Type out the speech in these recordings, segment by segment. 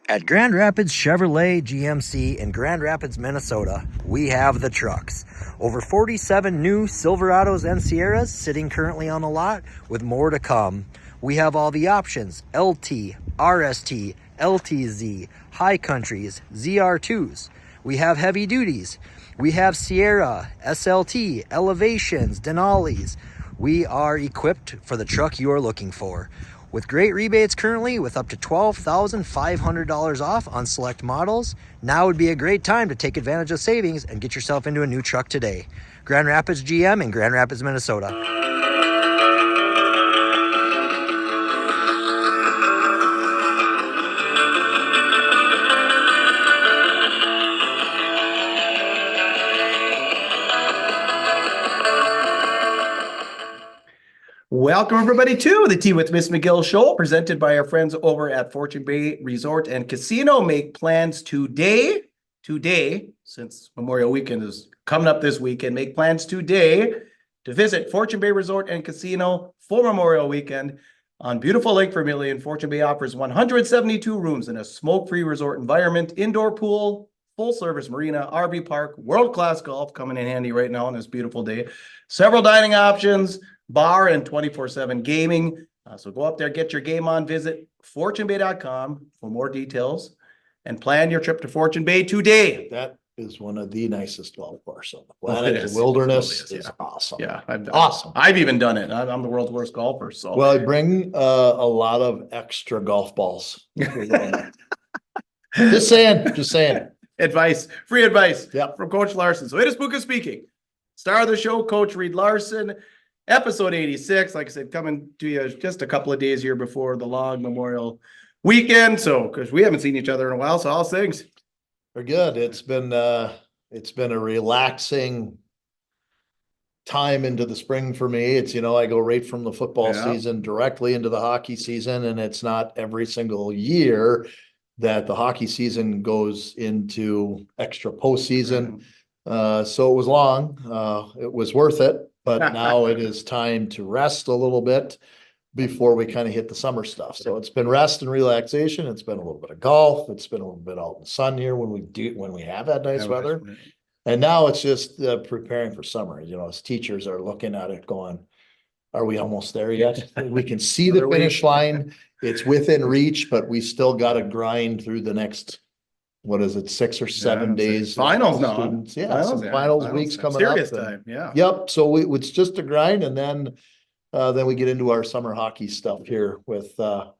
At Grand Rapids Chevrolet GMC in Grand Rapids, Minnesota, we have the trucks. Over 47 new Silverados and Sierras sitting currently on the lot with more to come. We have all the options: LT, RST, LTZ, High Countries, ZR2s. We have heavy duties. We have Sierra, SLT, Elevations, Denali's. We are equipped for the truck you are looking for. With great rebates currently, with up to $12,500 off on select models, now would be a great time to take advantage of savings and get yourself into a new truck today. Grand Rapids GM in Grand Rapids, Minnesota. Welcome, everybody, to the Tea with Ms McGill Show, presented by our friends over at Fortune Bay Resort and Casino. Make plans today, since Memorial Weekend is coming up this weekend. Make plans today to visit Fortune Bay Resort and Casino for Memorial Weekend on beautiful Lake Vermilion. Fortune Bay offers 172 rooms in a smoke-free resort environment, indoor pool, full-service marina, RV park, world-class golf coming in handy right now on this beautiful day. Several dining options, bar, and 24/7 gaming. So go up there, get your game on. Visit fortunebay.com for more details and plan your trip to Fortune Bay today. That is one of the nicest golf courses on the Oh, it planet. is. The wilderness It really is yeah. awesome. Yeah, Awesome. I've even done it. I'm the world's worst golfer. So Well, I bring a lot of extra golf balls. Just saying. Advice, free advice Yep. from Coach Larson. So it is Buka speaking. Star of the show, Coach Reed Larson. Episode 86, like I said, coming to you just a couple of days here before the long Memorial Weekend. So, because we haven't seen each other in a while, so how's things? They're good. It's been a relaxing time into the spring for me. It's, I go right from the football season directly into the hockey season, and it's not every single year that the hockey season goes into extra postseason. So it was long. It was worth it. But now it is time to rest a little bit before we kind of hit the summer stuff. So it's been rest and relaxation. It's been a little bit of golf. It's been a little bit out in the sun here when we have that nice weather. And now it's just preparing for summer. As teachers are looking at it going, are we almost there yet? We can see the finish line. It's within reach, but we still got to grind through the next, 6 or 7 days? Finals now. Students. Yeah, some finals weeks coming serious up. Time. Yeah. Yep. So it's just a grind, and then we get into our summer hockey stuff here with Grand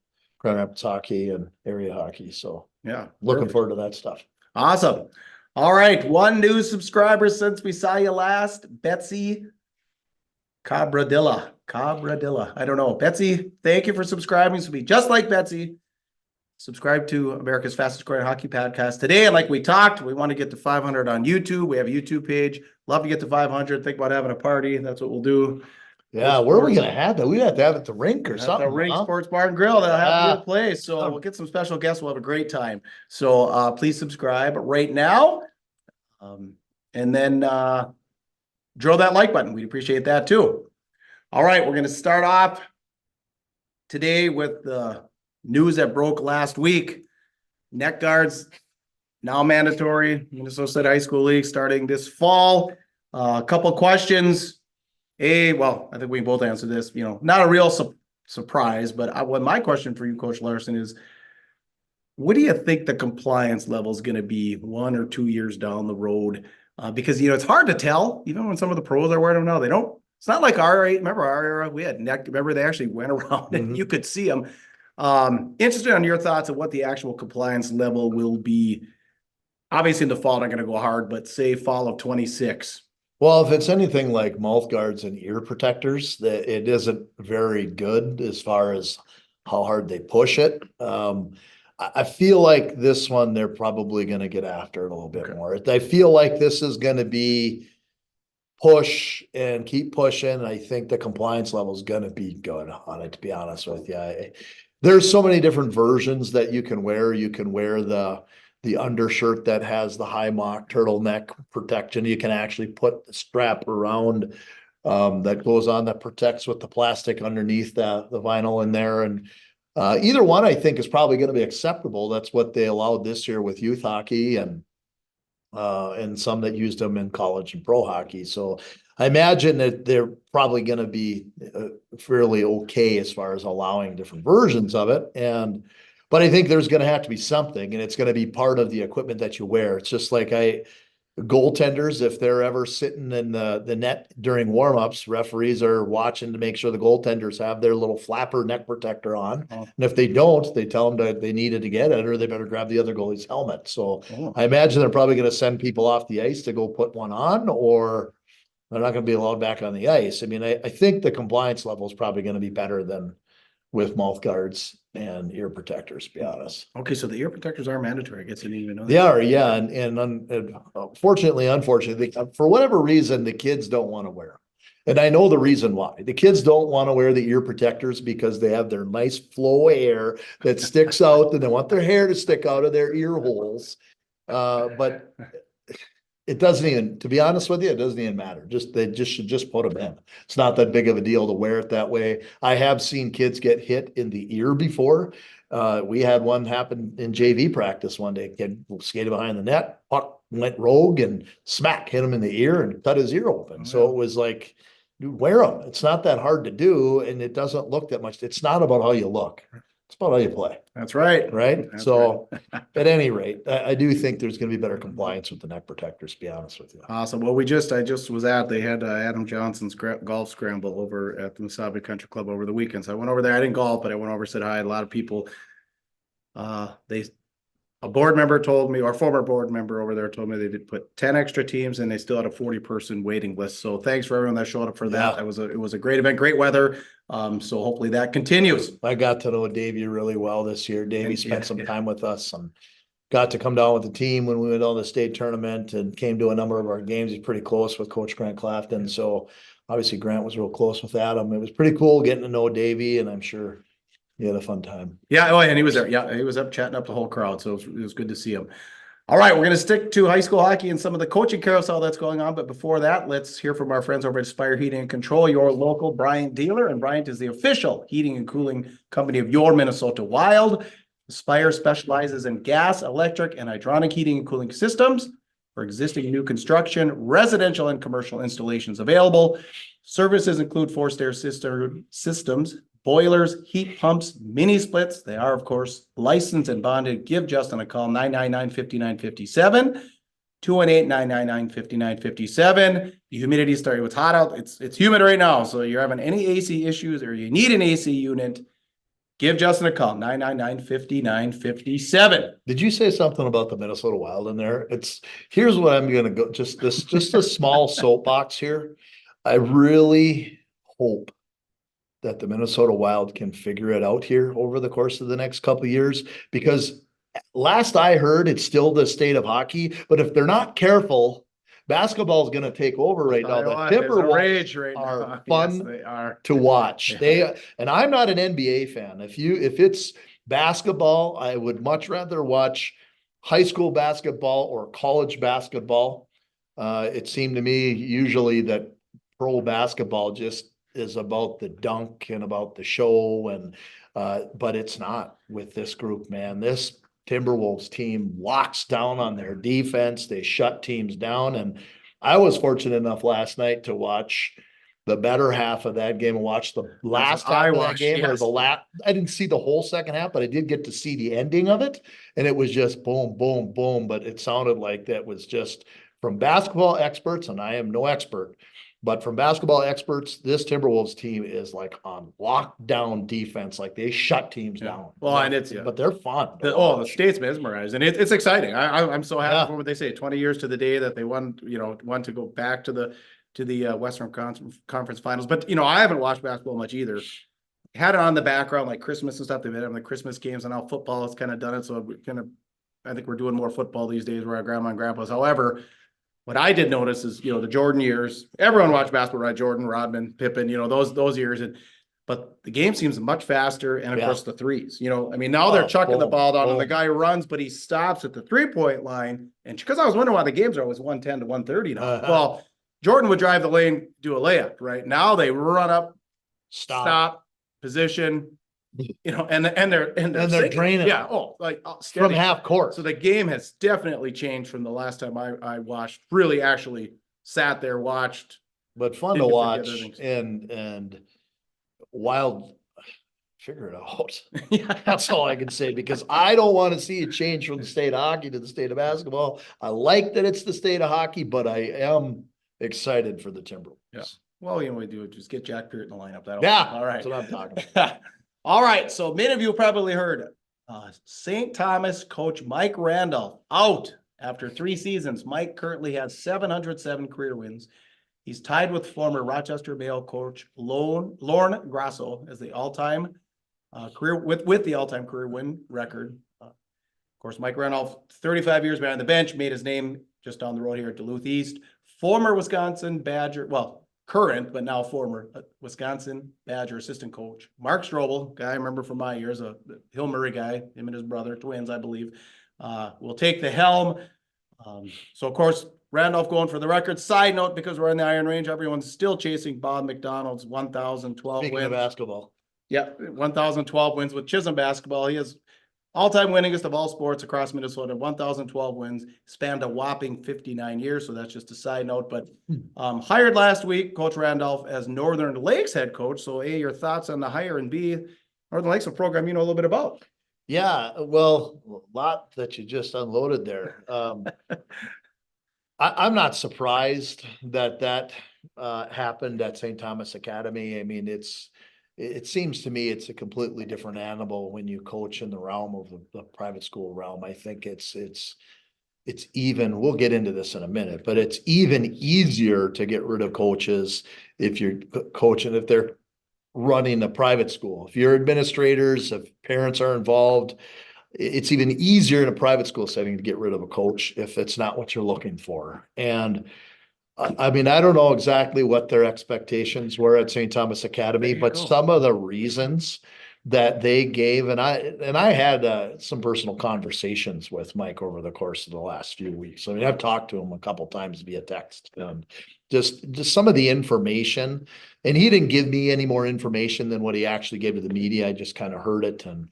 Rapids hockey and area hockey. So yeah, looking forward to that stuff. Awesome. All right, one new subscriber since we saw you last, Betsy Cabradilla. I don't know. Betsy, thank you for subscribing. So be just like Betsy. Subscribe to America's fastest growing hockey podcast today. And like we talked, we want to get to 500 on YouTube. We have a YouTube page. Love to get to 500. Think about having a party. That's what we'll do. Yeah, where are we going to have that? We have to have it at the rink or something. The rink, Sports Bar and Grill. That'll have a good place. So we'll get some special guests. We'll have a great time. So please subscribe right now. And then drill that like button. We'd appreciate that too. All right, we're going to start off today with the news that broke last week. Neck guards now mandatory. Minnesota State High School League starting this fall. A couple questions. Well, I think we can both answer this. Not a real surprise, but my question for you, Coach Larson, is what do you think the compliance level is going to be 1 or 2 years down the road? Because, it's hard to tell, even when some of the pros are wearing them now. They don't. It's not like our era. Remember our era? We had neck. Remember they actually went around and you could see them. Interested on your thoughts of what the actual compliance level will be. Obviously in the fall, not going to go hard, but say fall of 26. Well, if it's anything like mouth guards and ear protectors, that it isn't very good as far as how hard they push it. I feel like this one, they're probably going to get after it a little bit more. I feel like this is going to be push and keep pushing. I think the compliance level is going to be good on it, to be honest with you. There's so many different versions that you can wear. You can wear the undershirt that has the high mock turtleneck protection. You can actually put the strap around that goes on that protects with the plastic underneath the vinyl in there. And Either one, I think, is probably going to be acceptable. That's what they allowed this year with youth hockey and some that used them in college and pro hockey. So I imagine that they're probably going to be fairly okay as far as allowing different versions of it. But I think there's going to have to be something, and it's going to be part of the equipment that you wear. It's just like goaltenders, if they're ever sitting in the net during warmups, referees are watching to make sure the goaltenders have their little flapper neck protector on. And if they don't, they tell them that they needed to get it, or they better grab the other goalie's helmet. So I imagine they're probably going to send people off the ice to go put one on, or they're not going to be allowed back on the ice. I mean, I think the compliance level is probably going to be better than with mouth guards and ear protectors, to be honest. Okay, so the ear protectors are mandatory. I guess I didn't even know that. They are, yeah. And unfortunately, for whatever reason, the kids don't want to wear them. And I know the reason why. The kids don't want to wear the ear protectors because they have their nice flow of hair that sticks out, and they want their hair to stick out of their ear holes. But it doesn't even, to be honest with you, it doesn't even matter. They should just put them in. It's not that big of a deal to wear it that way. I have seen kids get hit in the ear before. We had one happen in JV practice one day. Kid skated behind the net, puck went rogue, and smack hit him in the ear and cut his ear open. So it was like, dude, wear them. It's not that hard to do, and it doesn't look that much. It's not about how you look. It's about how you play. That's right. Right. That's so at any rate, I do think there's going to be better compliance with the neck protectors, to be honest with you. Awesome. Well, I just was they had Adam Johnson's golf scramble over at the Mesabi Country Club over the weekend. So I went over there. I didn't golf, but I went over, said hi. A lot of people, a board member told me, or former board member over there told me they did put 10 extra teams and they still had a 40-person waiting list. So thanks for everyone that showed up for that. It was a great event, great weather. So hopefully that continues. I got to know Davey really well this year. Davey spent some time with us and got to come down with the team when we went on the state tournament and came to a number of our games. He's pretty close with Coach Grant Clafton. So obviously Grant was real close with Adam. It was pretty cool getting to know Davey, and I'm sure he had a fun time. Yeah. Oh, and he was there. Yeah. He was up chatting up the whole crowd. So it was good to see him. All right. We're going to stick to high school hockey and some of the coaching carousel that's going on. But before that, let's hear from our friends over at Aspire Heating and Control, your local Bryant dealer. And Bryant is the official heating and cooling company of your Minnesota Wild. Aspire specializes in gas, electric, and hydronic heating and cooling systems for existing and new construction, residential and commercial installations available. Services include forced air systems, boilers, heat pumps, mini splits. They are, of course, licensed and bonded. Give Justin a call, 999-5957, 218-999-5957. The humidity started. It's hot out. It's humid right now. So you're having any AC issues or you need an AC unit, give Justin a call, 999-5957. Did you say something about the Minnesota Wild in there? Here's what I'm going to go, just a small soapbox here. I really hope that the Minnesota Wild can figure it out here over the course of the next couple of years, because last I heard, it's still the state of hockey, but if they're not careful, basketball is going to take over right now. The Timberwolves are fun to watch. And I'm not an NBA fan. If it's basketball, I would much rather watch high school basketball or college basketball. It seemed to me usually that pro basketball just is about the dunk and about the show, and but it's not with this group, man. This Timberwolves team locks down on their defense. They shut teams down. And I was fortunate enough last night to watch the better half of that game and watch the last half of that game. Yes. I didn't see the whole second half, but I did get to see the ending of it. And it was just boom, boom, boom. But it sounded like that was just from basketball experts, and I am no expert, but from basketball experts, this Timberwolves team is like on lockdown defense. Like they shut teams down. Well, and but they're fun. The state's mesmerized, and it's exciting. I'm so happy for what they say. 20 years to the day that they won to go back to the Western Conference Finals. But I haven't watched basketball much either. Had it on the background like Christmas and stuff. They've been having the Christmas games, and now football has kind of done it. So I think we're doing more football these days where our grandma and grandpa's. However, what I did notice is, the Jordan years, everyone watched basketball, right? Jordan, Rodman, Pippen, those years. But the game seems much faster. And of course the threes, now they're chucking the ball down and the guy runs, but he stops at the 3-point line. And because I was wondering why the games are always 110 to 130 now. Well, Jordan would drive the lane, do a layup, right? Now they run up, stop, position, you know, and they're sinking. draining. Yeah. Oh, like From steady. half court. So the game has definitely changed from the last time I watched, really actually sat there, watched. But fun to Didn't forget other watch things. and wild, figure it out. Yeah. That's all I can say, because I don't want to see a change from the state of hockey to the state of basketball. I like that it's the state of hockey, but I am excited for the Timberwolves. Yeah. Well, you know what we do, just get Jack Peart in the lineup. That'll Yeah, all right. that's what I'm talking about. All right. So many of you probably heard St. Thomas coach Mike Randolph out after 3 seasons. Mike currently has 707 career wins. He's tied with former Rochester Male coach Lorne Grasso as the all-time career with the all-time career win record. Of course, Mike Randolph, 35 years behind the bench, made his name just down the road here at Duluth East. Former Wisconsin Badger, well, current, but now former Wisconsin Badger assistant coach. Mark Strobel, guy I remember from my years, a Hill Murray guy, him and his brother, twins, I believe, will take the helm. So, of course, Randolph going for the record. Side note, because we're in the Iron Range, everyone's still chasing Bob McDonald's 1,012 Speaking wins. of basketball. Yeah, 1,012 wins with Chisholm basketball. He is all-time winningest of all sports across Minnesota, 1,012 wins, spanned a whopping 59 years. So that's just a side note. But hired last week, Coach Randolph as Northern Lakes head coach. So A, your thoughts on the hire, and B, Northern Lakes, a program you know a little bit about. Yeah, well, a lot that you just unloaded there. I'm not surprised that happened at St. Thomas Academy. I mean, it seems to me it's a completely different animal when you coach in the realm of the private school realm. I think it's even, we'll get into this in a minute, but it's even easier to get rid of coaches if you're coaching, if they're running a private school. If you're administrators, if parents are involved, it's even easier in a private school setting to get rid of a coach if it's not what you're looking for. And I mean, I don't know exactly what their expectations were at St. Thomas Academy, but some of the reasons that they gave, and I had some personal conversations with Mike over the course of the last few weeks. I mean, I've talked to him a couple times via text, and just some of the information, and he didn't give me any more information than what he actually gave to the media. I just kind of heard it and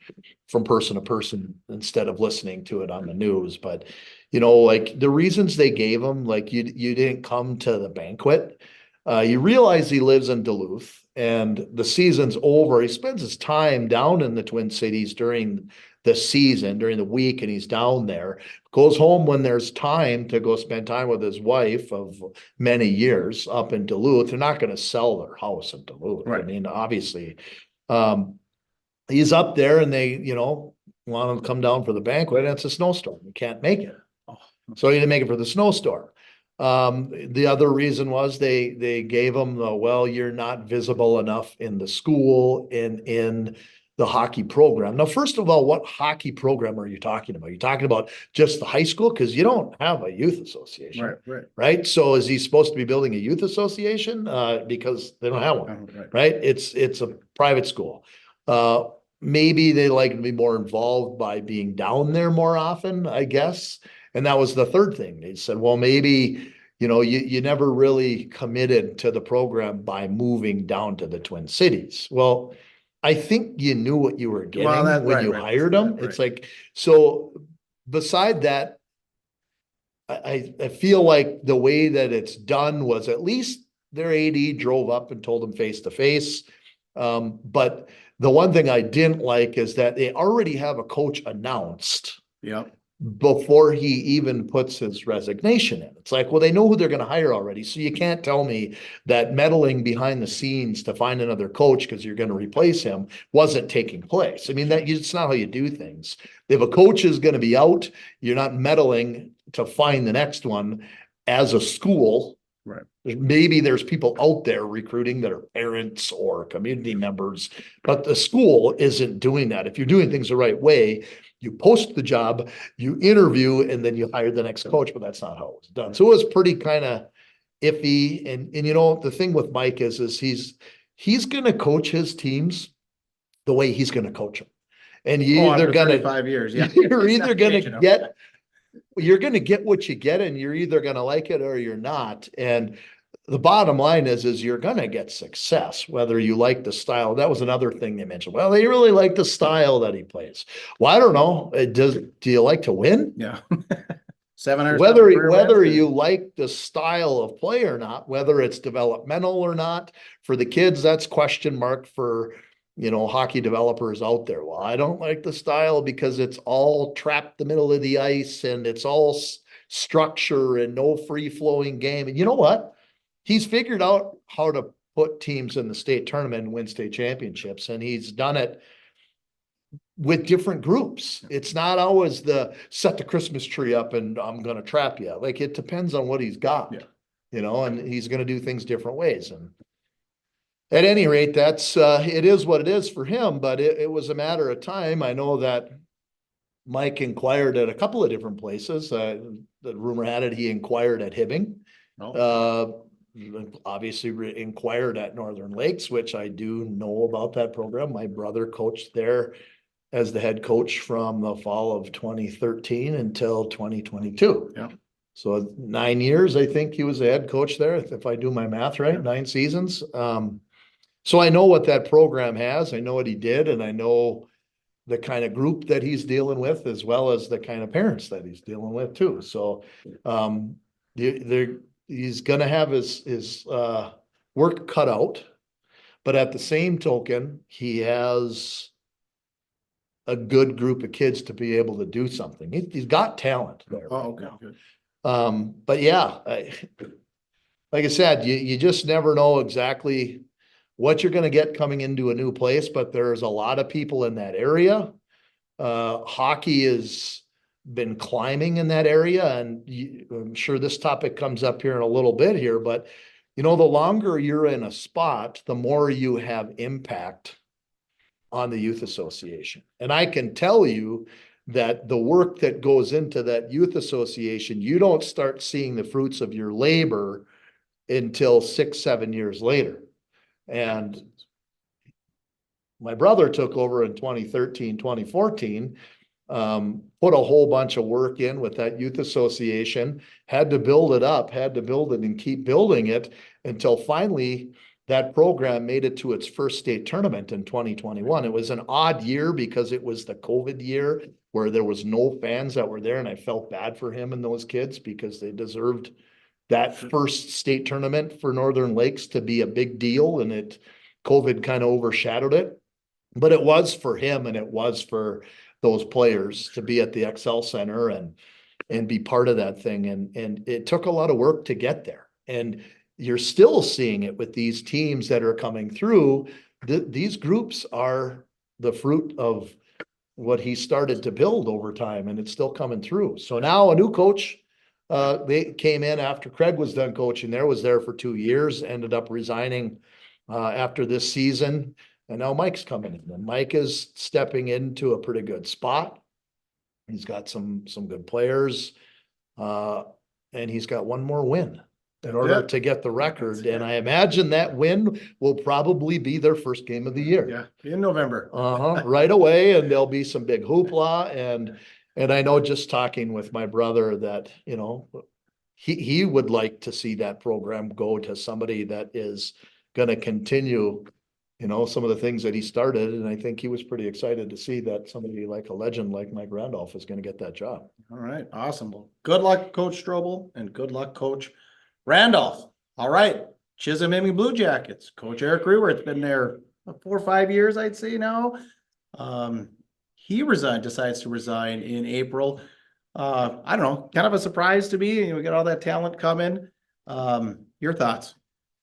from person to person instead of listening to it on the news. But you know, like the reasons they gave him, like you didn't come to the banquet. You realize he lives in Duluth and the season's over. He spends his time down in the Twin Cities during the season, during the week, and he's down there. Goes home when there's time to go spend time with his wife of many years up in Duluth. They're not going to sell their house in Duluth. Right. I mean, obviously, he's up there and they, you know, want him to come down for the banquet, and it's a snowstorm. You can't make it. So he didn't make it for the snowstorm. The other reason was they gave him the, well, you're not visible enough in the school and in the hockey program. Now, first of all, what hockey program are you talking about? You're talking about just the high school? Because you don't have a youth association. Right. So is he supposed to be building a youth association? Because they don't have one. Right. It's a private school. Maybe they like to be more involved by being down there more often, I guess. And that was the third thing. They said, well, maybe, you know, you never really committed to the program by moving down to the Twin Cities. Well, I think you knew what you were getting when you hired them. It's like, so beside that, I feel like the way that it's done was at least their AD drove up and told them face to face. But the one thing I didn't like is that they already have a coach announced. Yeah. Before he even puts his resignation in. It's like, well, they know who they're going to hire already. So you can't tell me that meddling behind the scenes to find another coach because you're going to replace him wasn't taking place. I mean, it's not how you do things. If a coach is going to be out, you're not meddling to find the next one as a school. Right. Maybe there's people out there recruiting that are parents or community members, but the school isn't doing that. If you're doing things the right way, you post the job, you interview, and then you hire the next coach, but that's not how it was done. So it was pretty kind of iffy. And you know, the thing with Mike is he's going to coach his teams the way he's going to coach them. And you're either going to 5 years. Yeah. You're either going to get what you get, and you're either going to like it or you're not. And the bottom line is you're going to get success, whether you like the style. That was another thing they mentioned. Well, they really like the style that he plays. Well, I don't know. Do you like to win? Yeah. 700. Whether you like the style of play or not, whether it's developmental or not, for the kids, that's question mark for, hockey developers out there. Well, I don't like the style because it's all trapped the middle of the ice and it's all structure and no free flowing game. And you know what? He's figured out how to put teams in the state tournament and win state championships. And he's done it with different groups. It's not always the set the Christmas tree up and I'm going to trap you. Like, it depends on what he's got, and he's going to do things different ways. And at any rate, that's, it is what it is for him, but it was a matter of time. I know that Mike inquired at a couple of different places. The rumor had it, he inquired at Hibbing. Obviously inquired at Northern Lakes, which I do know about that program. My brother coached there as the head coach from the fall of 2013 until 2022. Yeah. So 9 years, I think he was the head coach there, if I do my math right, 9 seasons. So I know what that program has. I know what he did, and I know the kind of group that he's dealing with, as well as the kind of parents that he's dealing with too. So he's going to have his work cut out, but at the same token, he has a good group of kids to be able to do something. He's got talent there. Oh, okay. Good. But yeah, like I said, you just never know exactly what you're going to get coming into a new place, but there's a lot of people in that area. Hockey has been climbing in that area, and I'm sure this topic comes up here in a little bit here, but the longer you're in a spot, the more you have impact on the youth association. And I can tell you that the work that goes into that youth association, you don't start seeing the fruits of your labor until 6-7 years later. And my brother took over in 2013, 2014, put a whole bunch of work in with that youth association, had to build it up, had to build it and keep building it until finally that program made it to its first state tournament in 2021. It was an odd year because it was the COVID year where there was no fans that were there. And I felt bad for him and those kids because they deserved that first state tournament for Northern Lakes to be a big deal. And COVID kind of overshadowed it, but it was for him and it was for those players to be at the XL Center and be part of that thing. And it took a lot of work to get there. And you're still seeing it with these teams that are coming through. These groups are the fruit of what he started to build over time, and it's still coming through. So now a new coach, they came in after Craig was done coaching there, was there for 2 years, ended up resigning after this season. And now Mike's coming in, and Mike is stepping into a pretty good spot. He's got some good players, and he's got one more win in order to get the record. And I imagine that win will probably be their first game of the year. Yeah, in November. Right away. And there'll be some big hoopla. And I know, just talking with my brother, that, he would like to see that program go to somebody that is going to continue, some of the things that he started. And I think he was pretty excited to see that somebody like a legend like Mike Randolph is going to get that job. All right. Awesome. Well, good luck, Coach Strobel, and good luck, Coach Randolph. All right. Chisholm Emmy Blue Jackets. Coach Eric Rewerth's been there 4 or 5 years, I'd say now. He decides to resign in April. I don't know, kind of a surprise to me. We got all that talent coming. Your thoughts?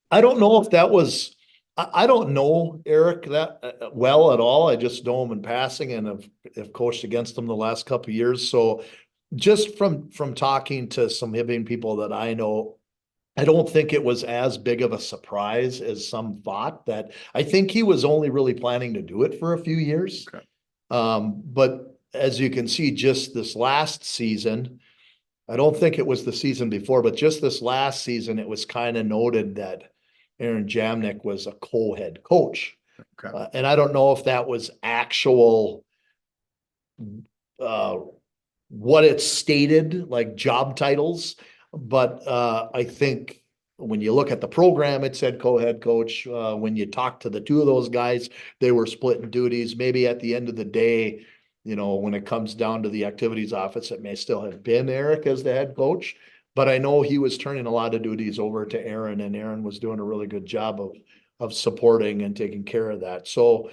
I don't know if that was, I don't know Eric that well at all. I just know him in passing and have coached against him the last couple of years. So just from talking to some Hibbing people that I know, I don't think it was as big of a surprise as some thought. That I think he was only really planning to do it for a few years. Okay. But as you can see, just this last season, I don't think it was the season before, but just this last season, it was kind of noted that Aaron Jamnick was a co-head coach. Okay. And I don't know if that was actual, what it stated, like job titles. But I think when you look at the program, it said co-head coach. When you talk to the two of those guys, they were splitting duties. Maybe at the end of the day, when it comes down to the activities office, it may still have been Eric as the head coach. But I know he was turning a lot of duties over to Aaron, and Aaron was doing a really good job of supporting and taking care of that. So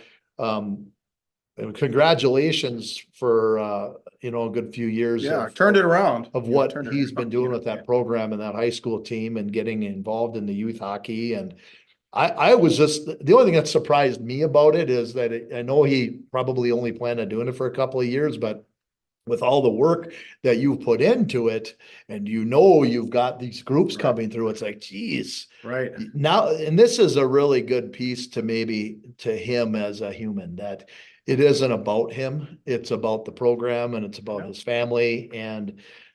and congratulations for a good few years. Yeah, turned it around. Of what he's been doing with that program and that high school team and getting involved in the youth hockey. And I was just, the only thing that surprised me about it is that I know he probably only planned on doing it for a couple of years, but with all the work that you've put into it, and you've got these groups coming through, it's like, geez. Right. Now, and this is a really good piece to maybe to him as a human, that it isn't about him, it's about the program and it's about his family. And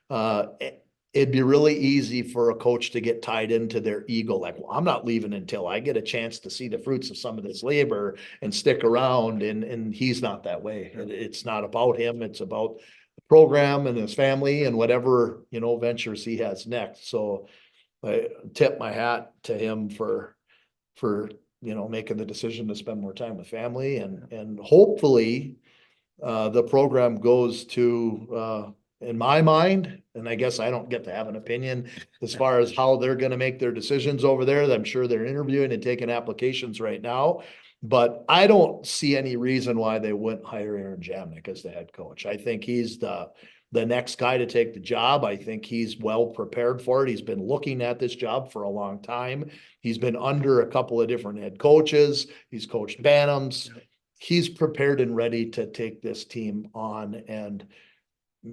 it'd be really easy for a coach to get tied into their ego. Like, well, I'm not leaving until I get a chance to see the fruits of some of this labor and stick around. And he's not that way. It's not about him. It's about the program and his family and whatever, ventures he has next. So I tip my hat to him for making the decision to spend more time with family, and hopefully the program goes to, in my mind, and I guess I don't get to have an opinion as far as how they're going to make their decisions over there. I'm sure they're interviewing and taking applications right now, but I don't see any reason why they wouldn't hire Aaron Jamnick as the head coach. I think he's the next guy to take the job. I think he's well prepared for it. He's been looking at this job for a long time. He's been under a couple of different head coaches. He's coached Bantams. He's prepared and ready to take this team on, and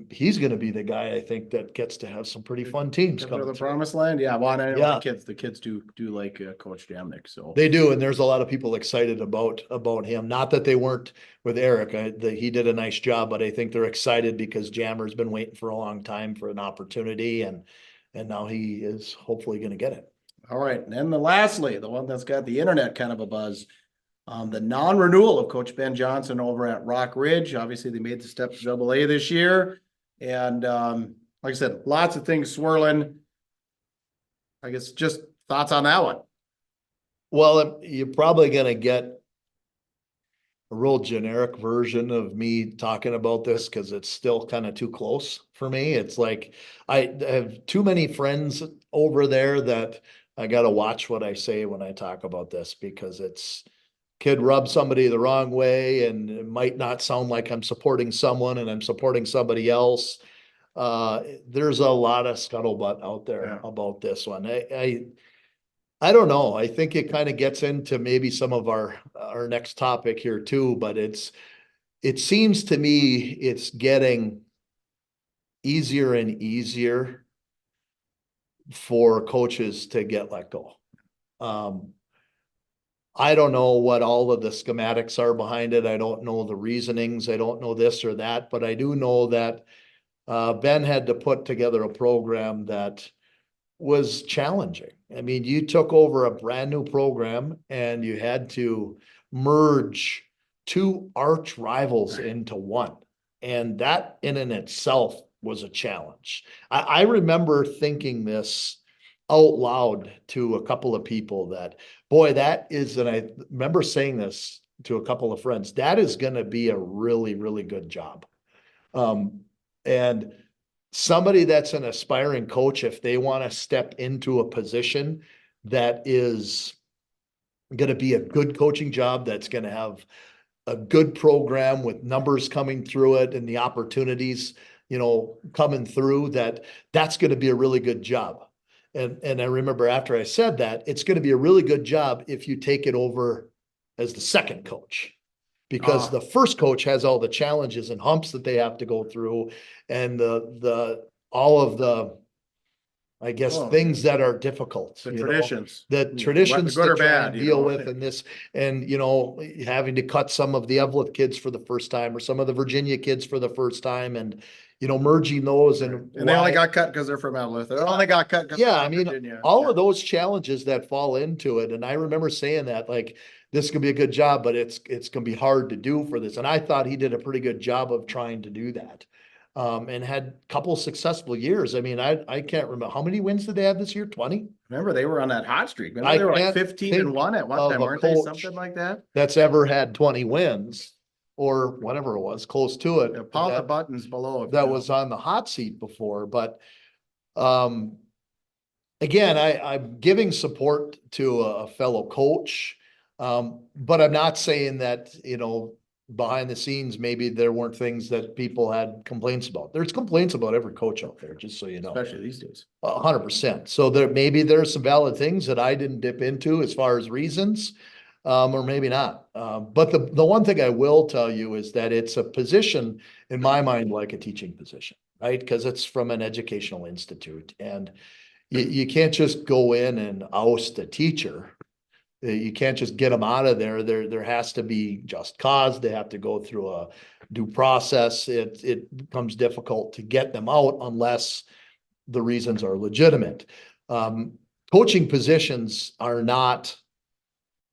he's going to be the guy, I think, that gets to have some pretty fun teams Coming to the through. promised land. Yeah. Well, I know the kids do like Coach Jamnick. So they do. And there's a lot of people excited about him. Not that they weren't with Eric. He did a nice job, but I think they're excited because Jammer's been waiting for a long time for an opportunity, and now he is hopefully going to get it. All right. And then lastly, the one that's got the internet kind of a buzz, the non-renewal of Coach Ben Johnson over at Rock Ridge. Obviously, they made the step to AA this year. And like I said, lots of things swirling. I guess just thoughts on that one. Well, you're probably going to get a real generic version of me talking about this because it's still kind of too close for me. It's like I have too many friends over there that I got to watch what I say when I talk about this, because could rub somebody the wrong way, and it might not sound like I'm supporting someone and I'm supporting somebody else. There's a lot of scuttlebutt out there about this one. I don't know. I think it kind of gets into maybe some of our next topic here too, but it seems to me it's getting easier and easier for coaches to get let go. I don't know what all of the schematics are behind it. I don't know the reasonings. I don't know this or that, but I do know that Ben had to put together a program that was challenging. I mean, you took over a brand new program and you had to merge two arch rivals into one. And that in and itself was a challenge. I remember thinking this out loud to a couple of people that, boy, that is, and I remember saying this to a couple of friends, that is going to be a really, really good job. And somebody that's an aspiring coach, if they want to step into a position that is going to be a good coaching job, that's going to have a good program with numbers coming through it and the opportunities, coming through, that's going to be a really good job. And I remember after I said that, it's going to be a really good job if you take it over as the second coach, because the first coach has all the challenges and humps that they have to go through, and all of the, I guess, things that are difficult. The traditions. The traditions good or to try bad, and deal with, and this, and having to cut some of the Evelyn kids for the first time, or some of the Virginia kids for the first time, and merging those, and they only got cut because they're from Evelyn. They only got cut. Yeah, I mean, Virginia. All of those challenges that fall into it, and I remember saying that, like, this could be a good job, but it's going to be hard to do for this. And I thought he did a pretty good job of trying to do that. and had a couple of successful years. I mean, I can't remember, how many wins did they have this year? 20? Remember, they were on that hot streak. Remember, I they were like can't 15-1 at one of time, a weren't they? coach Something like that. That's ever had 20 wins or whatever it was, close to it. Yeah, pause the buttons below. That was on the hot seat before, but again, I'm giving support to a fellow coach, but I'm not saying that, behind the scenes, maybe there weren't things that people had complaints about. There's complaints about every coach out there, just so you know. Especially these days. 100%. So there's some valid things that I didn't dip into as far as reasons, or maybe not. But the one thing I will tell you is that it's a position in my mind, like a teaching position, right? Because it's from an educational institute, and you can't just go in and oust a teacher. You can't just get them out of there. There has to be just cause. They have to go through a due process. It becomes difficult to get them out unless the reasons are legitimate. Coaching positions are not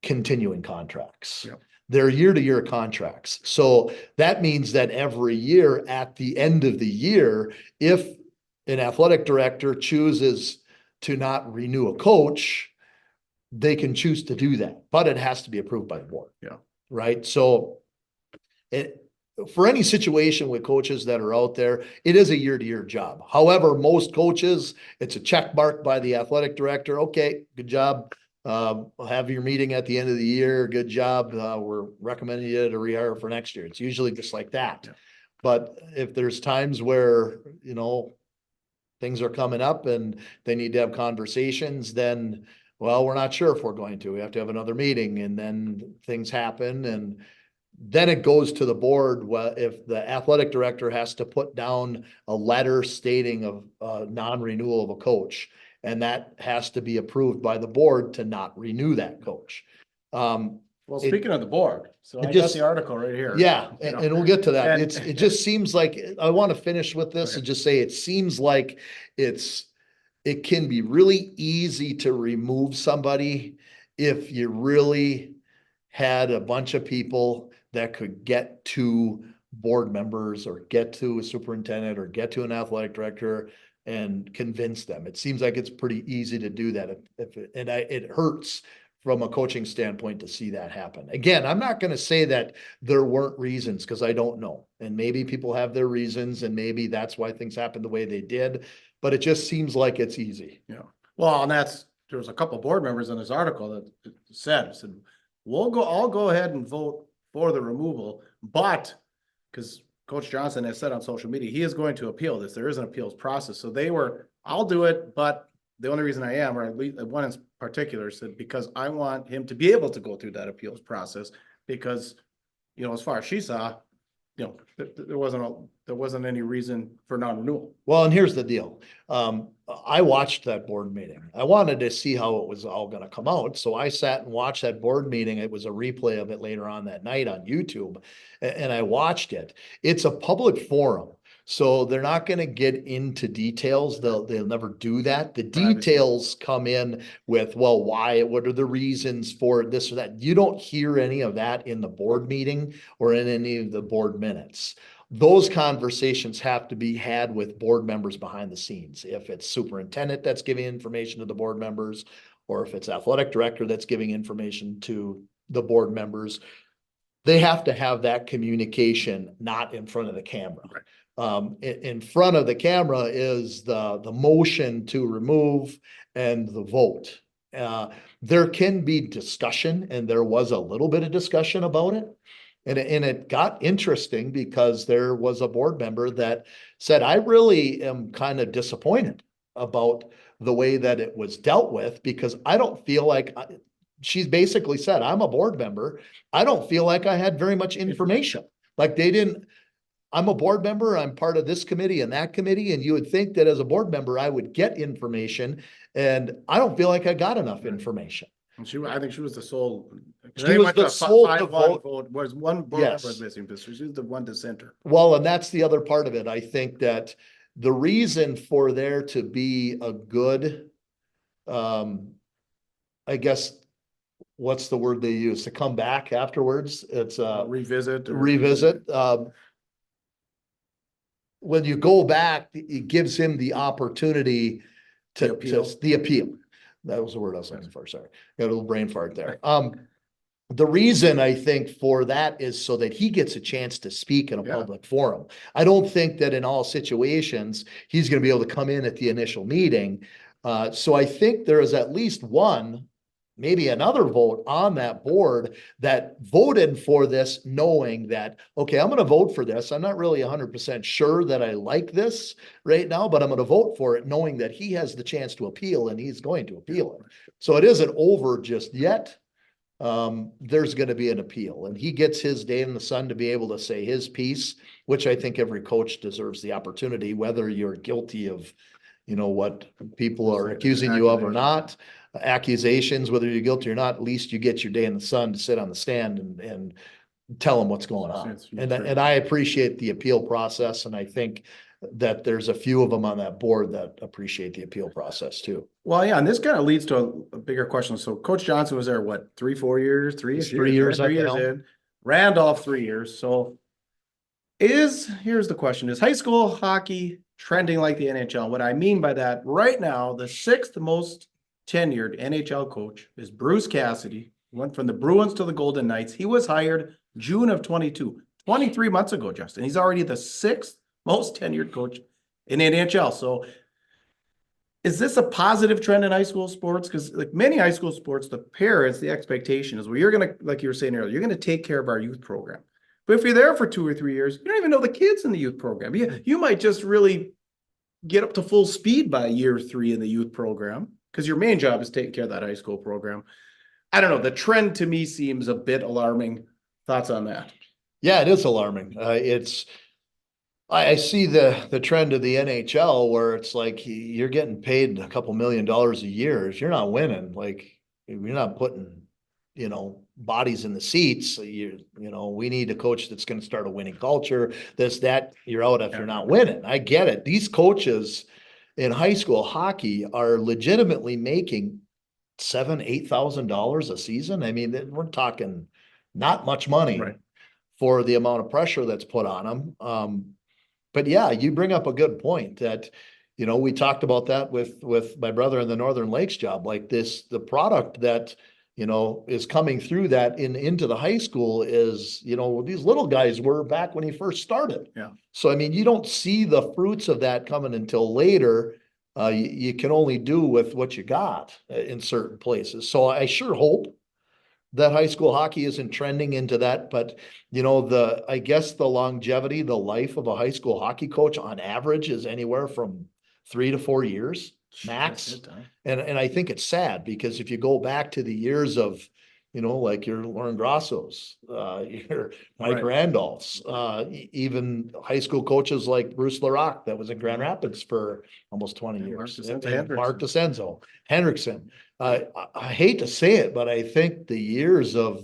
continuing contracts. Yep. They're year-to-year contracts. So that means that every year, at the end of the year, if an athletic director chooses to not renew a coach, they can choose to do that, but it has to be approved by the board. Yeah. Right. So for any situation with coaches that are out there, it is a year-to-year job. However, most coaches, it's a check mark by the athletic director. Okay, good job. Have your meeting at the end of the year. Good job. We're recommending you to rehire for next year. It's usually just like that. Yeah. But if there's times where, things are coming up and they need to have conversations, then, well, we're not sure if we're going to. We have to have another meeting, and then things happen, and then it goes to the board. Well, if the athletic director has to put down a letter stating of non-renewal of a coach, and that has to be approved by the board to not renew that coach. Well, speaking of the board, so I got just- the article right here. Yeah, You know, and we'll get to that. and- It just seems like, I want to finish with this Okay. and just say, it seems like it can be really easy to remove somebody if you really had a bunch of people that could get to board members or get to a superintendent or get to an athletic director and convince them. It seems like it's pretty easy to do that. It hurts from a coaching standpoint to see that happen. Again, I'm not going to say that there weren't reasons, because I don't know. And maybe people have their reasons, and maybe that's why things happened the way they did. But it just seems like it's easy. Yeah. Well, and there was a couple board members in this article that said, I'll go ahead and vote for the removal, but because Coach Johnson has said on social media, he is going to appeal this. There is an appeals process. So I'll do it, but the only reason I am, or at least one in particular, said, because I want him to be able to go through that appeals process, because, as far as she saw, there wasn't any reason for non-renewal. Well, and here's the deal. I watched that board meeting. I wanted to see how it was all going to come out. So I sat and watched that board meeting. It was a replay of it later on that night on YouTube, and I watched it. It's a public forum, so they're not going to get into details. They'll never do that. The details come in with, well, why, what are the reasons for this or that? You don't hear any of that in the board meeting or in any of the board minutes. Those conversations have to be had with board members behind the scenes. If it's superintendent that's giving information to the board members, or if it's athletic director that's giving information to the board members, they have to have that communication, not in front of the camera. Right. In front of the camera is the motion to remove and the vote. There can be discussion, and there was a little bit of discussion about it. And it got interesting because there was a board member that said, I really am kind of disappointed about the way that it was dealt with, because I don't feel like, she's basically said, I'm a board member. I don't feel like I had very much information. Like I'm a board member. I'm part of this committee and that committee. And you would think that as a board member, I would get information, and I don't feel like I got enough information. And I think she was the sole. She was the sole to 5-1 vote. Was one board Yes. member was missing, but she was the one dissenter. Well, and that's the other part of it. I think that the reason for there to be a good, I guess, what's the word they use, to come back afterwards? It's Revisit. revisit. when you go back, it gives him the opportunity to the appeal. That was the word I was looking for. Sorry. Got a little brain fart there. The reason I think for that is so that he gets a chance to speak in a public forum. I don't think that in all situations, he's going to be able to come in at the initial meeting. So I think there is at least one, maybe another vote on that board that voted for this, knowing that, okay, I'm going to vote for this. I'm not really 100% sure that I like this right now, but I'm going to vote for it, knowing that he has the chance to appeal and he's going to appeal it. So it isn't over just yet. There's going to be an appeal, and he gets his day in the sun to be able to say his piece, which I think every coach deserves the opportunity, whether you're guilty of, what people are accusing you of or not, accusations, whether you're guilty or not, at least you get your day in the sun to sit on the stand and tell them what's going on. And I appreciate the appeal process, and I think that there's a few of them on that board that appreciate the appeal process too. Well, yeah, and this kind of leads to a bigger question. So Coach Johnson was there, what, 3-4 years, 3 years? 3 years, 3 years in. Randolph, 3 years. So here's the question. Is high school hockey trending like the NHL? What I mean by that, right now, the 6th most tenured NHL coach is Bruce Cassidy. He went from the Bruins to the Golden Knights. He was hired June of 22, 23 months ago, Justin. He's already the 6th most tenured coach in the NHL. So is this a positive trend in high school sports? Because like many high school sports, the parents, the expectation is, well, you're going to, like you were saying earlier, you're going to take care of our youth program. But if you're there for 2 or 3 years, you don't even know the kids in the youth program. You might just really get up to full speed by year 3 in the youth program, because your main job is taking care of that high school program. I don't know. The trend to me seems a bit alarming. Thoughts on that? Yeah, it is alarming. I see the trend of the NHL where it's like you're getting paid a couple $1 million a year. If you're not winning, like you're not putting, bodies in the seats. We need a coach that's going to start a winning culture. You're out if you're not winning. I get it. These coaches in high school hockey are legitimately making $7,000-8,000 a season. I mean, we're talking not much money for the amount of pressure that's put on them. But yeah, you bring up a good point that, we talked about that with my brother in the Northern Lakes job, like the product that, is coming through that into the high school is, these little guys were back when he first started. Yeah. So, I mean, you don't see the fruits of that coming until later. You can only do with what you got in certain places. So I sure hope that high school hockey isn't trending into that, but I guess the longevity, the life of a high school hockey coach on average is anywhere from 3 to 4 years max. And I think it's sad because if you go back to the years of, like your Lauren Grossos, your Mike Randolph's, even high school coaches like Bruce LaRock that was in Grand Rapids for almost 20 years. Mark DeCenzo, Hendrickson. I hate to say it, but I think the years of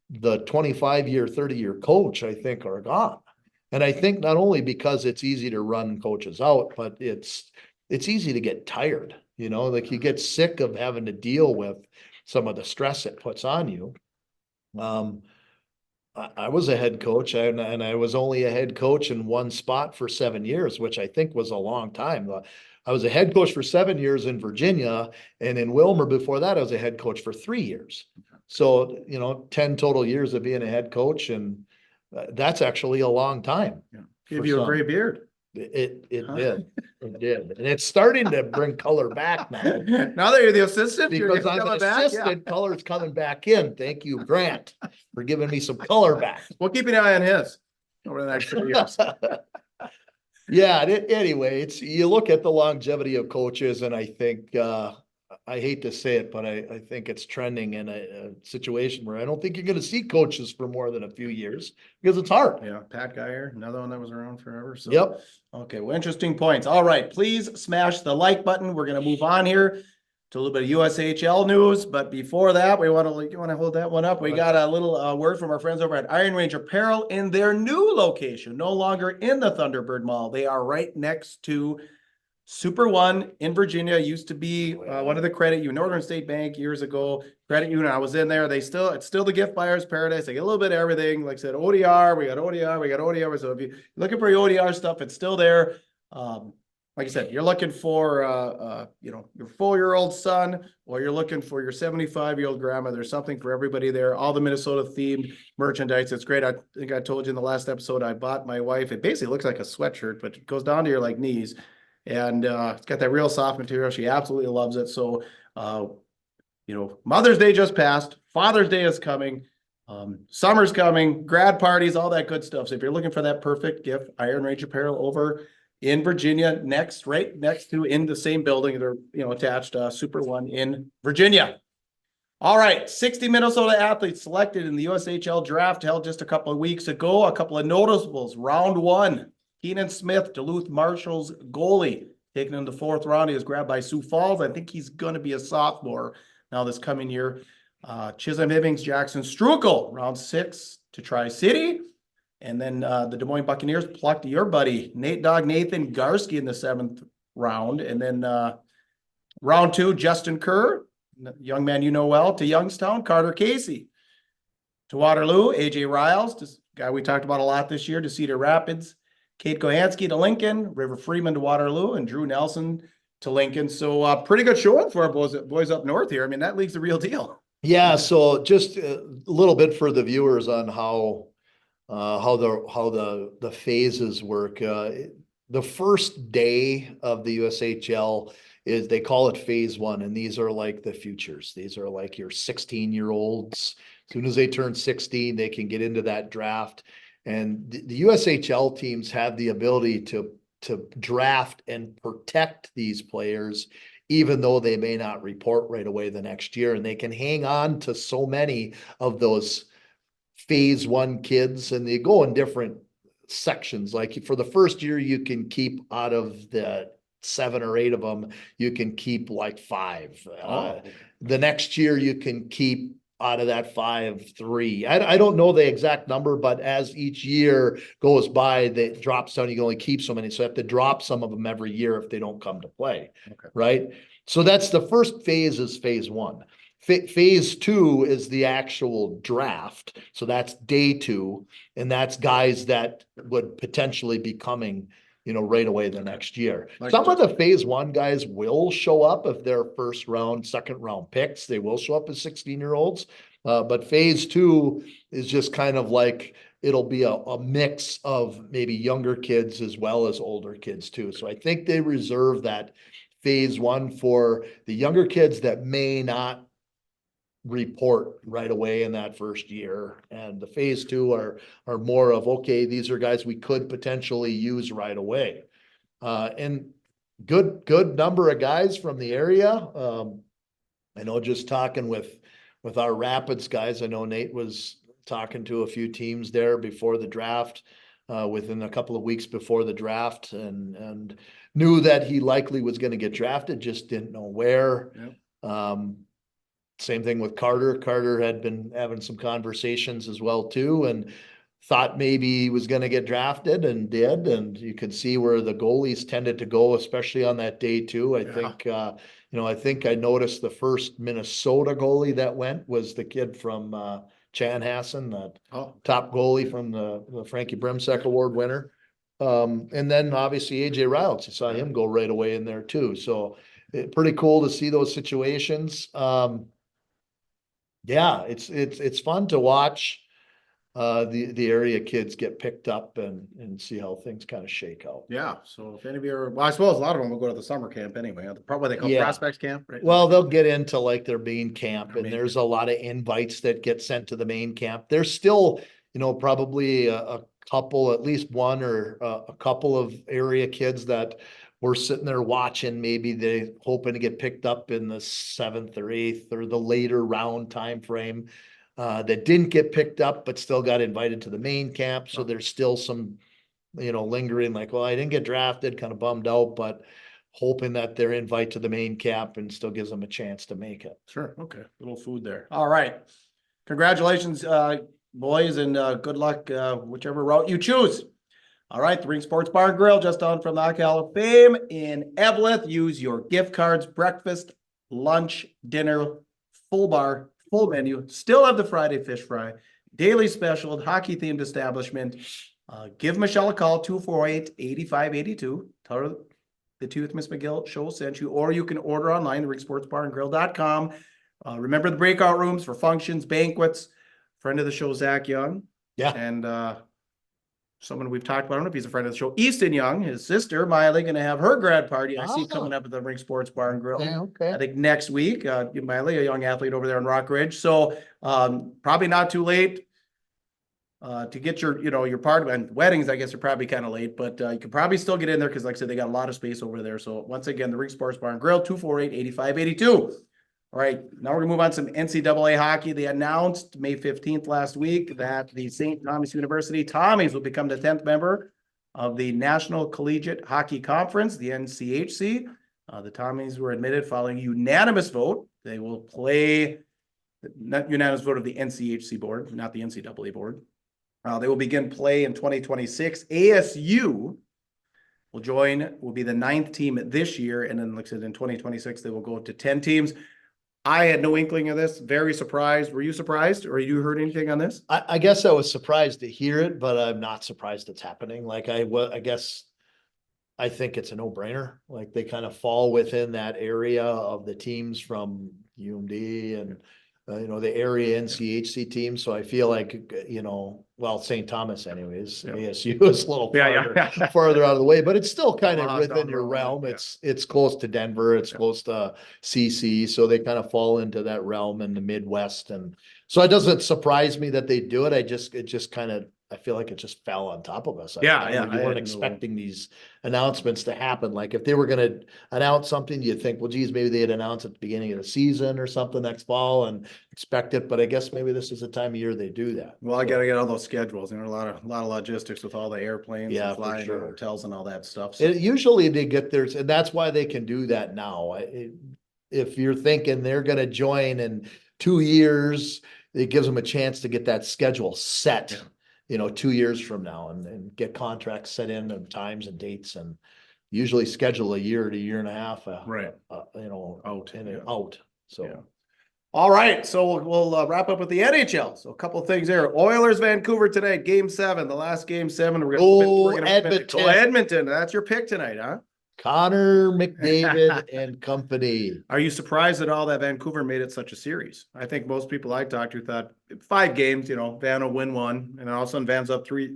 the 25-year, 30-year coach, I think are gone. And I think not only because it's easy to run coaches out, but it's easy to get tired, like you get sick of having to deal with some of the stress it puts on you. I was a head coach and I was only a head coach in one spot for 7 years, which I think was a long time. I was a head coach for 7 years in Virginia, and in Wilmer before that, I was a head coach for 3 years. So, 10 total years of being a head coach, and that's actually a long time. Yeah. Give you a gray beard. It did. It did. And it's starting to bring color back now. Now that you're the assistant, because I'm an assistant, color's coming back in. Thank you, Grant, for giving me some color back. We'll keep an eye on his over the next 3 years. Yeah. Anyway, you look at the longevity of coaches, and I think I hate to say it, but I think it's trending in a situation where I don't think you're going to see coaches for more than a few years because it's hard. Yeah. Pat Geyer, another one that was around forever. So. Yep. Okay. Well, interesting points. All right. Please smash the like button. We're going to move on here to a little bit of USHL news. But before that, you want to hold that one up? We got a little word from our friends over at Iron Range Apparel in their new location, no longer in the Thunderbird Mall. They are right next to Super One in Virginia. Used to be one of the credit union, Northern State Bank years ago. Credit union. I was in there. It's still the gift buyer's paradise. They get a little bit of everything. Like I said, ODR, we got ODR. So if you're looking for your ODR stuff, it's still there. Like I said, you're looking for, your 4-year-old son, or you're looking for your 75-year-old grandma. There's something for everybody there. All the Minnesota themed merchandise. It's great. I think I told you in the last episode, I bought my wife. It basically looks like a sweatshirt, but it goes down to your knees. And it's got that real soft material. She absolutely loves it. So, Mother's Day just passed. Father's Day is coming. Summer's coming. Grad parties, all that good stuff. So if you're looking for that perfect gift, Iron Range Apparel over in Virginia, right next to, in the same building, they're attached, Super One in Virginia. All right, 60 Minnesota athletes selected in the USHL draft held just a couple of weeks ago. A couple of notables. Round 1, Keenan Smith, Duluth Marshall's goalie, taken in the 4th round. He was grabbed by Sioux Falls. I think he's going to be a sophomore now this coming year. Chisholm Hibbings, Jackson Strukel, round 6 to Tri-City. And then the Des Moines Buccaneers plucked your buddy, Nathan Garski in the 7th round. And then round 2, Justin Kerr, young man you know well, to Youngstown, Carter Casey. To Waterloo, AJ Riles, guy we talked about a lot this year, to Cedar Rapids. Kate Kohansky to Lincoln, River Freeman to Waterloo, and Drew Nelson to Lincoln. So pretty good showing for our boys up north here. I mean, that league's the real deal. Yeah, so just a little bit for the viewers on how the phases work. The first day of the USHL is, they call it phase 1, and these are like the futures. These are like your 16-year-olds. As soon as they turn 16, they can get into that draft. And the USHL teams have the ability to draft and protect these players, even though they may not report right away the next year. And they can hang on to so many of those phase 1 kids, and they go in different sections. Like for the first year, you can keep out of the 7 or 8 of them, you can keep like 5. The next year you can keep out of that 5, 3. I don't know the exact number, but as each year goes by, that drops down, you can only keep so many. So you have to drop some of them every year if they don't come to play. Okay. Right. So that's the first phase, is phase 1. Phase 2 is the actual draft. So that's day 2. And that's guys that would potentially be coming, right away the next year. Some of the phase 1 guys will show up if they're 1st round, 2nd round picks. They will show up as 16-year-olds. But phase 2 is just kind of like, it'll be a mix of maybe younger kids as well as older kids too. So I think they reserve that phase 1 for the younger kids that may not report right away in that first year, and the phase 2 are more of, okay, these are guys we could potentially use right away. And good number of guys from the area. I know, just talking with our Rapids guys, I know Nate was talking to a few teams there before the draft, within a couple of weeks before the draft, and knew that he likely was going to get drafted, just didn't know where. Yep. Same thing with Carter. Carter had been having some conversations as well too, and thought maybe he was going to get drafted, and did. And you could see where the goalies tended to go, especially on that day too. I think I noticed the first Minnesota goalie that went was the kid from Chanhassen, that top goalie from the Frankie Brimsek Award winner. And then obviously AJ Riles, you saw him go right away in there too. So pretty cool to see those situations. Yeah, it's fun to watch the area kids get picked up and see how things kind of shake out. Yeah. So if any of you are, well, I suppose a lot of them will go to the summer camp anyway. Probably they call prospects camp, right? Well, they'll get into like their main camp, and there's a lot of invites that get sent to the main camp. There's still, probably a couple, at least one or a couple of area kids that we're sitting there watching. Maybe they hoping to get picked up in the 7th or 8th or the later round time frame, that didn't get picked up but still got invited to the main camp. So there's still some, lingering, like, well, I didn't get drafted, kind of bummed out, but hoping that their invite to the main camp and still gives them a chance to make it. Sure. Okay. Little food there. All right. Congratulations, boys, and good luck, whichever route you choose. All right, the Ring Sports Bar and Grill, just down from the Hockey Hall of Fame in Eveleth. Use your gift cards, breakfast, lunch, dinner, full bar, full menu. Still have the Friday fish fry, daily special, hockey-themed establishment. Give Michelle a call, 248-8582. Tell her the Ms McGill Show sent you, or you can order online, ringsportsbarandgrill.com. Remember the breakout rooms for functions, banquets. Friend of the show, Zach Young. Yeah. And someone we've talked about, I don't know if he's a friend of the show, Easton Young, his sister, Miley, going to have her grad party. I see coming up at the Ring Sports Bar and Grill. Okay. I think next week, Miley, a young athlete over there in Rock Ridge. So probably not too late to get your party. And weddings, I guess, are probably kind of late, but you can probably still get in there because, like I said, they got a lot of space over there. So once again, the Ring Sports Bar and Grill, 248-8582. All right, now we're gonna move on to some NCAA hockey. They announced May 15th last week that the St. Thomas University Tommies will become the 10th member of the National Collegiate Hockey Conference, the NCHC. The Tommies were admitted following unanimous vote. They will play, not unanimous vote of the NCHC board, not the NCAA board. They will begin play in 2026. ASU will be the 9th team this year. And then, like I said, in 2026, they will go to 10 teams. I had no inkling of this. Very surprised. Were you surprised, or you heard anything on this? I guess I was surprised to hear it, but I'm not surprised it's happening. Like I guess I think it's a no-brainer. Like they kind of fall within that area of the teams from UMD and the area NCHC teams. So I feel like St. Thomas anyways. Yeah. ASU is a little farther out of the way, but it's still kind of within your realm. It's close to Denver. It's close to CC. So they kind of fall into that realm in the Midwest. And so it doesn't surprise me that they do it. I feel like it just fell on top of us. We weren't expecting these announcements to happen. Like if they were going to announce something, you'd think, well, geez, maybe they'd announce at the beginning of the season or something next fall and expect it. But I guess maybe this is the time of year they do that. Well, I got to get all those schedules. There are a lot of logistics with all the airplanes and flying for sure. and hotels and all that stuff. So. Usually they get theirs, and that's why they can do that now. If you're thinking they're going to join in 2 years, it gives them a chance to get that schedule set. Yeah. 2 years from now and get contracts set in and times and dates and usually schedule a year to year and a half, out and out. So, yeah. All right. So we'll wrap up with the NHL. So a couple of things there. Oilers, Vancouver tonight, Game 7, the last Game 7. We're gonna Edmonton. Edmonton. That's your pick tonight, huh? Connor McDavid and company. Are you surprised at all that Vancouver made it such a series? I think most people I talked to thought 5 games, Van will win 1, and all of a sudden Van's up 3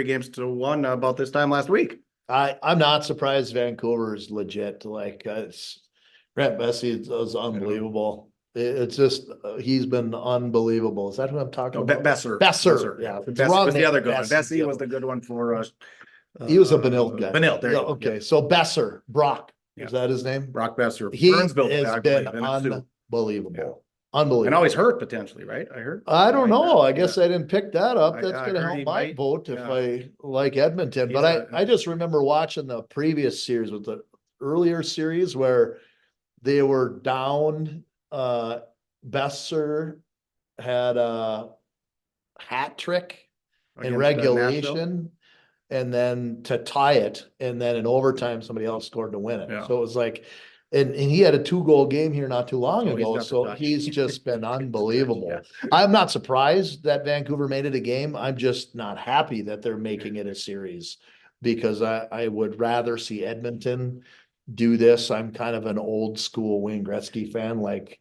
games to 1 about this time last week. I'm not surprised Vancouver is legit. Like Grant Bessie was unbelievable. It's just he's been unbelievable. Is that what I'm talking about? Besser. Yeah, Besser was the other good one. Bessie was the good one for us. He was a Benilde guy. Benilde, there you go. Okay, yeah. So Besser, Brock, is that his name? Brock Besser. He has been unbelievable. Yeah. Unbelievable. And always hurt potentially, right? I heard. I don't know. I guess I didn't pick that up. That's going to help my vote if I like Edmonton. But I just remember watching the previous series with the earlier series where they were down. Besser had a hat trick in regulation. And then to tie it, and then in overtime, somebody else scored to win it. Yeah. So it was like, and he had a 2-goal game here not too long ago. So he's just been unbelievable. Yeah. I'm not surprised that Vancouver made it a game. I'm just not happy that they're making it a series because I would rather see Edmonton do this. I'm kind of an old school Wayne Gretzky fan, like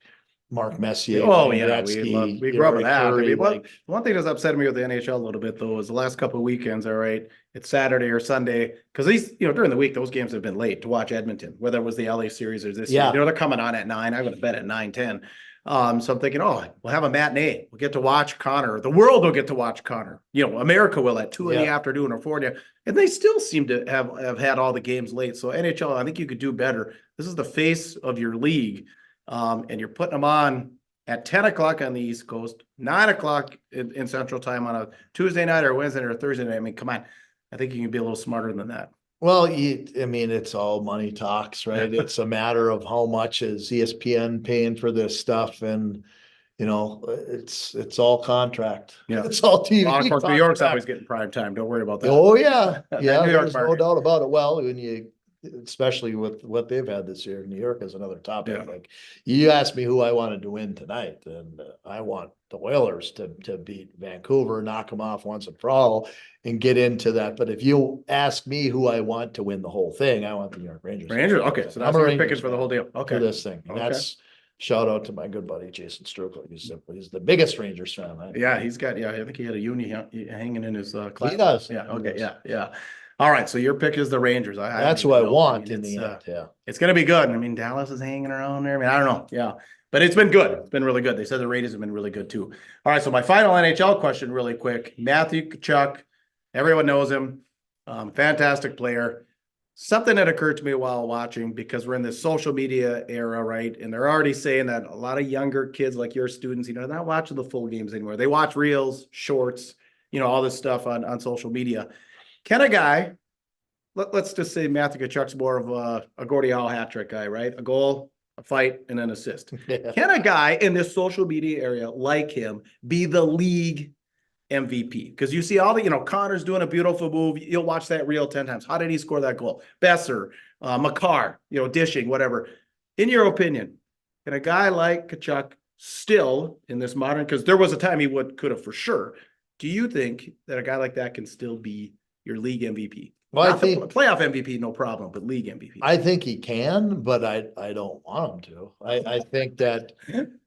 Mark Messier. Oh yeah, we grew up with that. One thing that's upsetting me with the NHL a little bit though is the last couple of weekends. All right, it's Saturday or Sunday because these, during the week those games have been late to watch Edmonton, whether it was the LA series or this. Yeah, they're coming on at 9. I would have bet at 9:10. So I'm thinking, we'll have a matinee. We'll get to watch Connor. The world will get to watch Connor. America will at 2 in the afternoon or 4. And they still seem to have had all the games late. So NHL, I think you could do better. This is the face of your league. And you're putting them on at 10 o'clock on the East Coast, 9 o'clock in Central Time on a Tuesday night or Wednesday or Thursday night. I mean, come on. I think you can be a little smarter than that. Well, it's all money talks, right? It's a matter of how much is ESPN paying for this stuff. And, it's all contract. Yeah. It's all TV. Well, of course, New York's contract. always getting prime time. Don't worry about that. Oh, yeah. That Yeah, New York there's no market. doubt about it. Well, especially with what they've had this year, New York is another topic. Yeah. Like, you asked me who I wanted to win tonight, and I want the Whalers to beat Vancouver, knock them off once and for all, and get into that. But if you ask me who I want to win the whole thing, I want the New York Rangers. Rangers. Okay, so that's what you're picking for the whole deal. Okay, for this thing. And Okay. that's shout out to my good buddy Jason Strukel. He's the biggest Rangers fan. Yeah, he's got. Yeah, I think he had a uni hanging in his class. He does. Yeah. He Okay. does. Yeah. All right. So your pick is the Rangers. That's what I want in the end. Yeah. It's going to be good. I mean, Dallas is hanging around there. I mean, I don't know. Yeah. But it's been good. It's been really good. They said the Raiders have been really good too. All right. So my final NHL question really quick. Matthew Tkachuk. Everyone knows him. Fantastic player. Something that occurred to me while watching, because we're in this social media era, right? And they're already saying that a lot of younger kids like your students, they're not watching the full games anymore. They watch reels, shorts, all this stuff on social media. Can a guy, let's just say Matthew Tkachuk's more of a Gordie Howe hat trick guy, right? A goal, a fight, and an assist. Yeah. Can a guy in this social media area like him be the league MVP? Because you see all the, Connor's doing a beautiful move. You'll watch that reel 10 times. How did he score that goal? Besser, Makar, dishing, whatever. In your opinion, can a guy like Tkachuk still in this modern, because there was a time he could have for sure. Do you think that a guy like that can still be your league MVP? Well, Not the playoff MVP, no problem, but league MVP. I think he can, but I don't want him to. I think that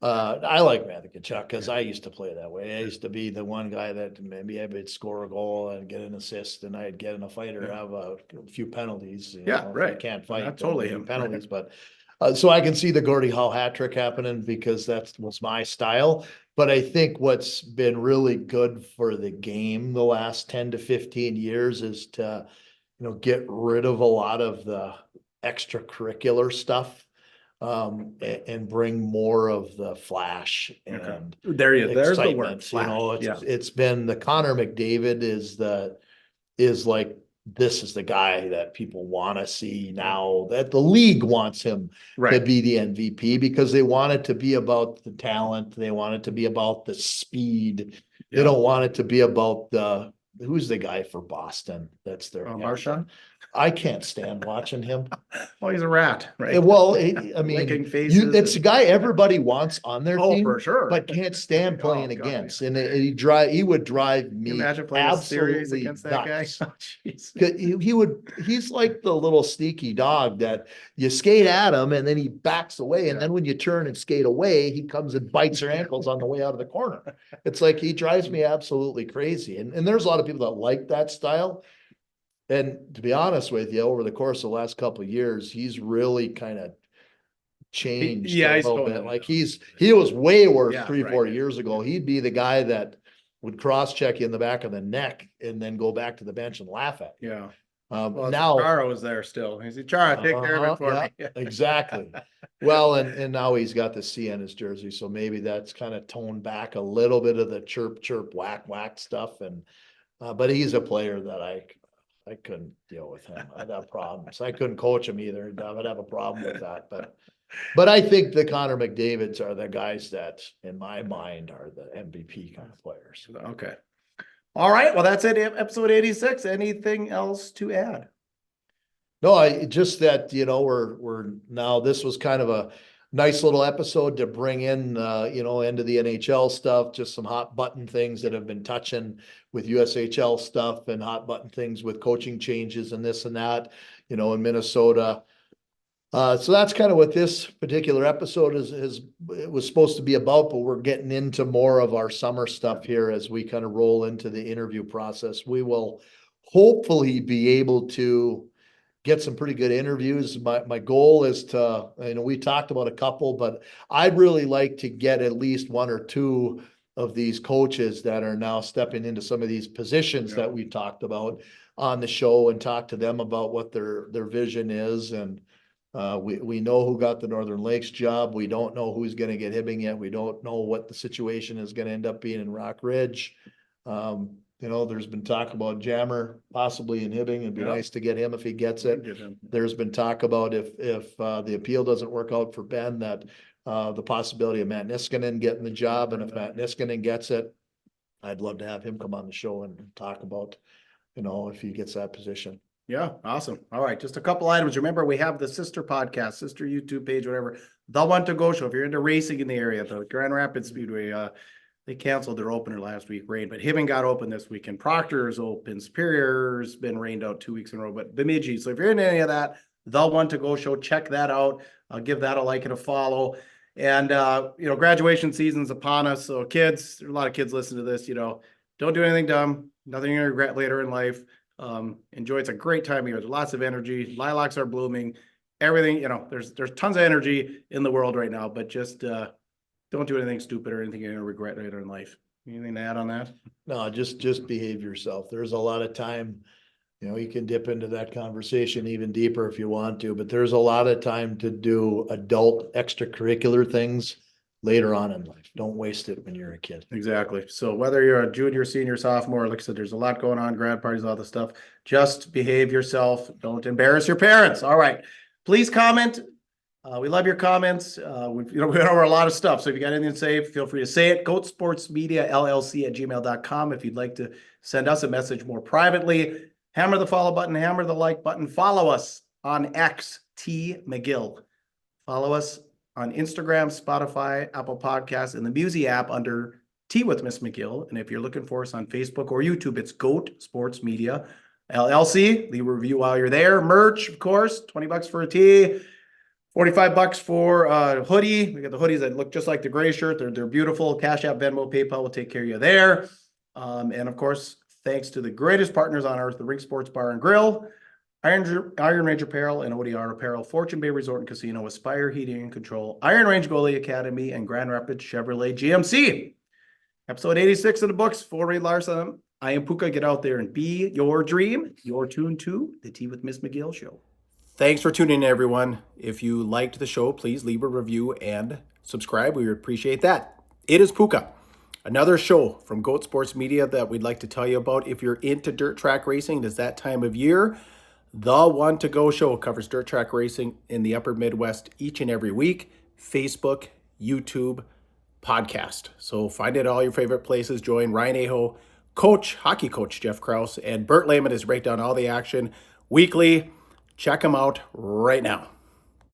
I like Matthew Tkachuk because I used to play that way. I used to be the one guy that maybe I would score a goal and get an assist, and I'd get in a fight or have a few penalties. Right. I can't fight. Not totally him. Penalties, but so I can see the Gordie Howe hat trick happening because that was my style. But I think what's been really good for the game the last 10 to 15 years is to get rid of a lot of the extracurricular stuff, and bring more of the flash and there's the word. Excitement. It's been the Connor McDavid is like, this is the guy that people want to see now, that the league wants him to be the MVP, because they want it to be about the talent. They want it to be about the speed. They don't want it to be about who's the guy for Boston? That's their Marchand. I can't stand watching him. Well, he's a rat, right? Well, I mean, Licking faces it's a guy everybody wants on their team, for sure, but can't stand playing God, against. And he would drive me imagine playing a series absolutely against that nuts. guy. Oh, He's like the little sneaky dog that you skate at him and then he backs away. And then when you turn and skate away, he comes and bites your ankles on the way out of the corner. It's like, he drives me absolutely crazy. And there's a lot of people that like that style. And to be honest with you, over the course of the last couple of years, he's really kind of changed a little bit. Like he was way worse 3-4 years ago. He'd be the guy that would cross-check you in the back of the neck and then go back to the bench and laugh at you. Yeah. Now Chara was there still. He's Chara, take care of it for me. Exactly. Well, and now he's got the C on his jersey, so maybe that's kind of toned back a little bit of the chirp, chirp, whack, whack stuff. And but he's a player that I couldn't deal with him. I'd have problems. I couldn't coach him either. I would have a problem with that. But I think the Connor McDavids are the guys that, in my mind, are the MVP kind of players. Okay. All right. Well, that's it. Episode 86. Anything else to add? No, I just that, we're now, this was kind of a nice little episode to bring in, into the NHL stuff, just some hot button things that have been touching with USHL stuff and hot button things with coaching changes and this and that, in Minnesota. So that's kind of what this particular episode it was supposed to be about, but we're getting into more of our summer stuff here as we kind of roll into the interview process. We will hopefully be able to get some pretty good interviews. My goal is to, we talked about a couple, but I'd really like to get at least one or two of these coaches that are now stepping into some of these positions that we talked about on the show and talk to them about what their vision is. And we know who got the Northern Lakes job. We don't know who's going to get Hibbing yet. We don't know what the situation is going to end up being in Rock Ridge. There's been talk about Jammer possibly in Hibbing. It'd be nice to get him if he gets it. There's been talk about if the appeal doesn't work out for Ben, that the possibility of Matt Niskanen getting the job, and if Matt Niskanen gets it, I'd love to have him come on the show and talk about, if he gets that position. Yeah, awesome. All right, just a couple items. Remember, we have the sister podcast, sister YouTube page, whatever. The Want to Go Show. If you're into racing in the area, the Grand Rapids Speedway, they canceled their opener last week, rain, but Hibbing got open this weekend. Proctor's open. Superior's been rained out 2 weeks in a row, but Bemidji. So if you're into any of that, The Want to Go Show, check that out. I'll give that a like and a follow. And, graduation season's upon us. So kids, a lot of kids listen to this, don't do anything dumb. Nothing you regret later in life. Enjoy. It's a great time of year. There's lots of energy. Lilacs are blooming. Everything, there's tons of energy in the world right now, but just don't do anything stupid or anything you're going to regret later in life. Anything to add on that? No, just behave yourself. There's a lot of time, you can dip into that conversation even deeper if you want to, but there's a lot of time to do adult extracurricular things later on in life. Don't waste it when you're a kid. Exactly. So whether you're a junior, senior, sophomore, like I said, there's a lot going on, grad parties, all this stuff. Just behave yourself. Don't embarrass your parents. All right. Please comment. We love your comments. We went over a lot of stuff. So if you got anything to say, feel free to say it. Goatsportsmediallc at gmail.com. If you'd like to send us a message more privately, hammer the follow button, hammer the like button. Follow us on X, T McGill. Follow us on Instagram, Spotify, Apple Podcasts, and the Musi app under Tea with Ms McGill. And if you're looking for us on Facebook or YouTube, it's Goat Sports Media LLC. Leave a review while you're there. Merch, of course, $20 for a tee, $45 for a hoodie. We got the hoodies that look just like the gray shirt. They're beautiful. Cash App, Venmo, PayPal will take care of you there. And of course, thanks to the greatest partners on earth, the Ring Sports Bar and Grill, Iron Range Apparel and ODR Apparel, Fortune Bay Resort and Casino, Aspire Heating and Control, Iron Range Goalie Academy, and Grand Rapids Chevrolet GMC. Episode 86 in the books for Ray Larson. I am Puka. Get out there and be your dream. You're tuned to the Tea with Ms McGill Show. Thanks for tuning in, everyone. If you liked the show, please leave a review and subscribe. We would appreciate that. It is Puka. Another show from Goat Sports Media that we'd like to tell you about. If you're into dirt track racing, it is that time of year. The Want to Go Show covers dirt track racing in the upper Midwest each and every week. Facebook, YouTube, podcast. So find it at all your favorite places. Join Ryan Aho, hockey coach Jeff Krause, and Bert Lehman is break down all the action weekly. Check them out right now.